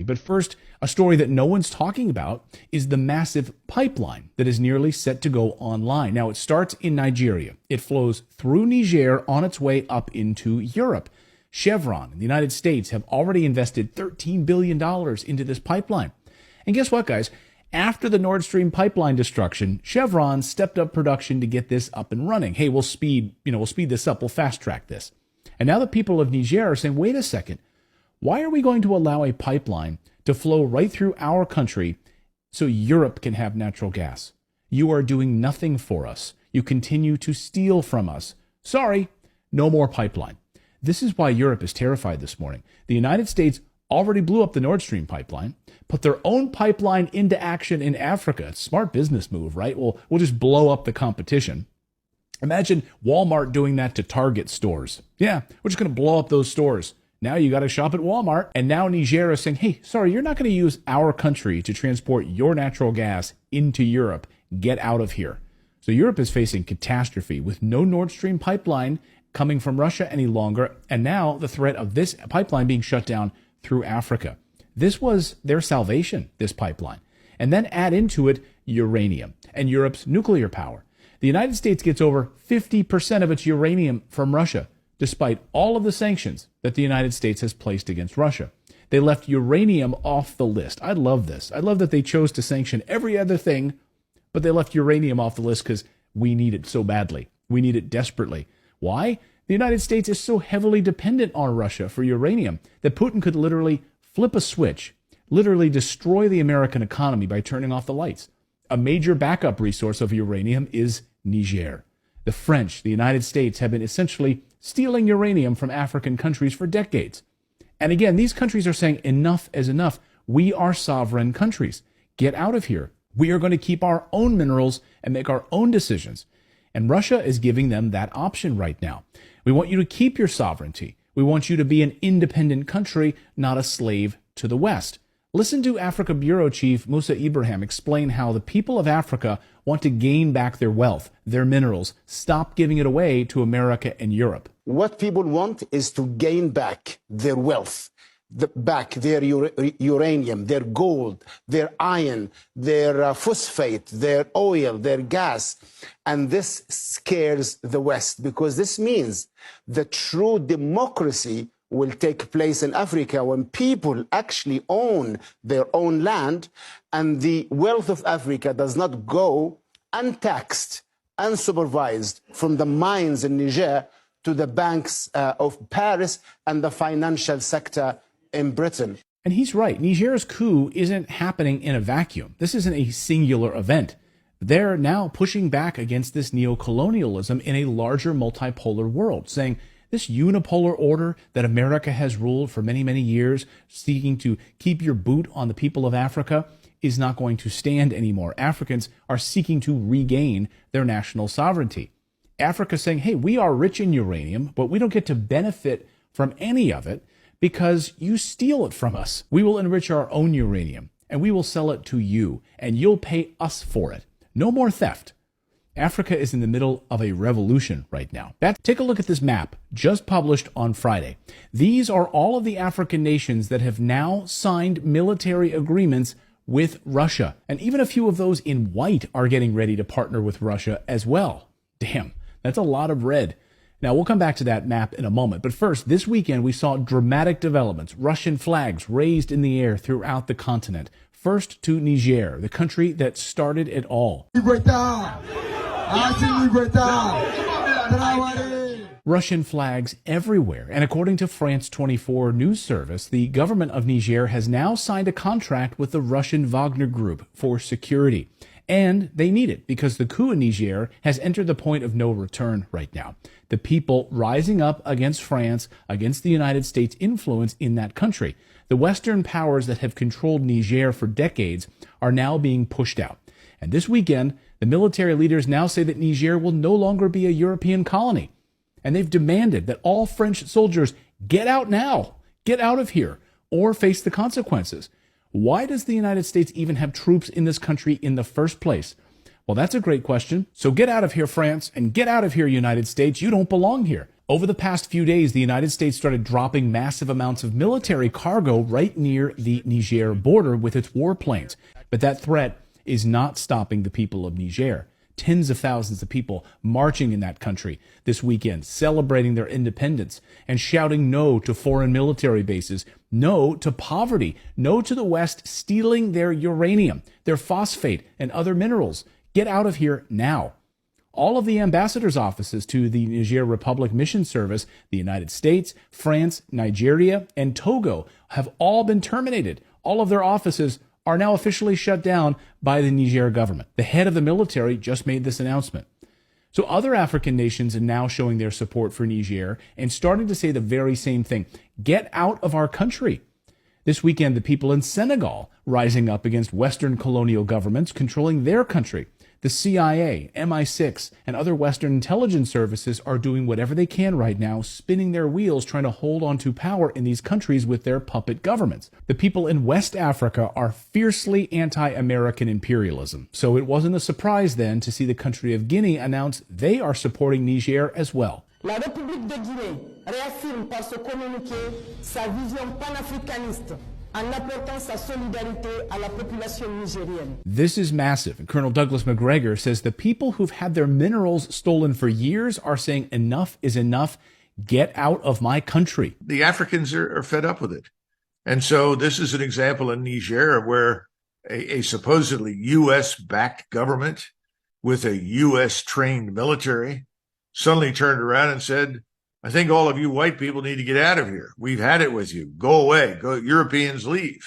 But first, a story that no one's talking about is the massive pipeline that is nearly set to go online. Now, it starts in Nigeria. It flows through Niger on its way up into Europe. Chevron and the United States have already invested $13 billion into this pipeline. And guess what, guys? After the Nord Stream pipeline destruction, Chevron stepped up production to get this up and running. Hey, we'll speed this up. We'll fast track this. And now the people of Niger are saying, wait a second. Why are we going to allow a pipeline to flow right through our country so Europe can have natural gas? You are doing nothing for us. You continue to steal from us. Sorry, no more pipeline. This is why Europe is terrified this morning. The United States already blew up the Nord Stream pipeline, put their own pipeline into action in Africa. It's a smart business move, right? We'll just blow up the competition. Imagine Walmart doing that to Target stores. Yeah, we're just going to blow up those stores. Now you got to shop at Walmart. And now Niger is saying, hey, sorry, you're not going to use our country to transport your natural gas into Europe. Get out of here. So Europe is facing catastrophe with no Nord Stream pipeline coming from Russia any longer. And now the threat of this pipeline being shut down through Africa. This was their salvation, this pipeline. And then add into it uranium and Europe's nuclear power. The United States gets over 50% of its uranium from Russia, despite all of the sanctions that the United States has placed against Russia. They left uranium off the list. I love this. I love that they chose to sanction every other thing, but they left uranium off the list because we need it so badly. We need it desperately. Why? The United States is so heavily dependent on Russia for uranium that Putin could literally flip a switch, literally destroy the American economy by turning off the lights. A major backup resource of uranium is Niger. The French, the United States, have been essentially stealing uranium from African countries for decades. And again, these countries are saying enough is enough. We are sovereign countries. Get out of here. We are going to keep our own minerals and make our own decisions. And Russia is giving them that option right now. We want you to keep your sovereignty. We want you to be an independent country, not a slave to the West. Listen to Africa Bureau Chief Musa Ibrahim explain how the people of Africa want to gain back their wealth, their minerals, stop giving it away to America and Europe. What people want is to gain back their wealth, back their uranium, their gold, their iron, their phosphate, their oil, their gas. And this scares the West because this means the true democracy will take place in Africa when people actually own their own land and the wealth of Africa does not go untaxed, unsupervised from the mines in Niger to the banks of Paris and the financial sector in Britain. And he's right. Niger's coup isn't happening in a vacuum. This isn't a singular event. They're now pushing back against this neocolonialism in a larger multipolar world, saying this unipolar order that America has ruled for many, many years, seeking to keep your boot on the people of Africa, is not going to stand anymore. Africans are seeking to regain their national sovereignty. Africa saying, hey, we are rich in uranium, but we don't get to benefit from any of it because you steal it from us. We will enrich our own uranium, and we will sell it to you, and you'll pay us for it. No more theft. Africa is in the middle of a revolution right now. Take a look at this map just published on Friday. These are all of the African nations that have now signed military agreements with Russia. And even a few of those in white are getting ready to partner with Russia as well. Damn, that's a lot of red. Now, we'll come back to that map in a moment. But first, this weekend, we saw dramatic developments. Russian flags raised in the air throughout the continent. First to Niger, the country that started it all. Russian flags everywhere. And according to France 24 news service, the government of Niger has now signed a contract with the Russian Wagner Group for security. And they need it because the coup in Niger has entered the point of no return right now. The people rising up against France, against the United States' influence in that country. The Western powers that have controlled Niger for decades are now being pushed out. And this weekend, the military leaders now say that Niger will no longer be a European colony. And they've demanded that all French soldiers get out now, get out of here, or face the consequences. Why does the United States even have troops in this country in the first place? Well, that's a great question. So get out of here, France, and get out of here, United States. You don't belong here. Over the past few days, the United States started dropping massive amounts of military cargo right near the Niger border with its warplanes. But that threat is not stopping the people of Niger. Tens of thousands of people marching in that country this weekend, celebrating their independence and shouting no to foreign military bases, no to poverty, no to the West stealing their uranium, their phosphate, and other minerals. Get out of here now. All of the ambassadors' offices to the Niger Republic Mission Service, the United States, France, Nigeria, and Togo have all been terminated. All of their offices are now officially shut down by the Niger government. The head of the military just made this announcement. So other African nations are now showing their support for Niger and starting to say the very same thing. Get out of our country. This weekend, the people in Senegal rising up against Western colonial governments controlling their country. The CIA, MI6, and other Western intelligence services are doing whatever they can right now, spinning their wheels, trying to hold on to power in these countries with their puppet governments. The people in West Africa are fiercely anti-American imperialism, so it wasn't a surprise then to see the country of Guinea announce they are supporting Niger as well. La République de Guinée réaffirme par ce communiqué sa vision panafricaniste en apportant sa solidarité à la population nigérienne. This is massive. And Colonel Douglas McGregor says the people who've had their minerals stolen for years are saying enough is enough. Get out of my country. The Africans are fed up with it. And so this is an example in Niger where a supposedly U.S.-backed government with a U.S.-trained military suddenly turned around and said, I think all of you white people need to get out of here. We've had it with you. Go away. Go, Europeans leave.